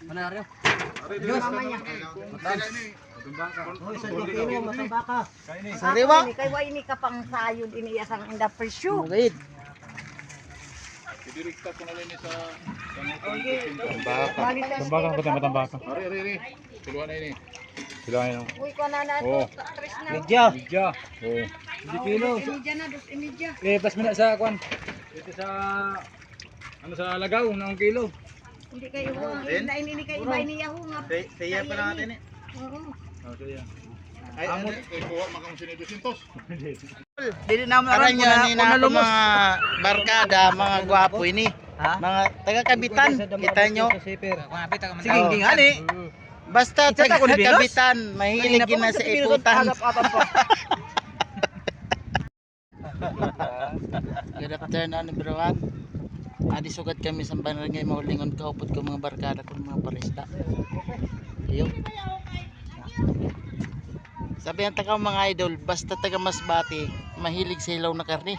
Manaryo. Mamaya. Sariwa. Kay wa ini ka pang sayod ini asang inda presyo. Mugid. Direkta ko na lang sa Tambaka ko tayo matambaka. Ari. Tuluan na ini. Sila ngayon. Uy ko na na Oh. to. Tres na. Medya. Oo. Oh. Kilo. Imidya na dos imidya. Pas mo na sa kwan. Ito sa ano sa Lagaw na 1 kilo. Hindi kayo ho. Hindi kay ibay niya ho nga. Saya pa natin eh. Oo. Oh, so yan. Ay, amon kuha makang sinidusintos. Dili na maran niya ni na mga barkada, mga gwapo ini. Mga taga-kabitan, kita nyo. Sige, hindi nga ni. Basta taga-kabitan, mahilig na sa iputan. Good afternoon everyone. Adi sugat kami sa barangay Maulingon, kaupod ko mga barkada ko mga parista. Iyo. Sabi ang taga mga idol, basta taga Masbate, mahilig sa hilaw na karne.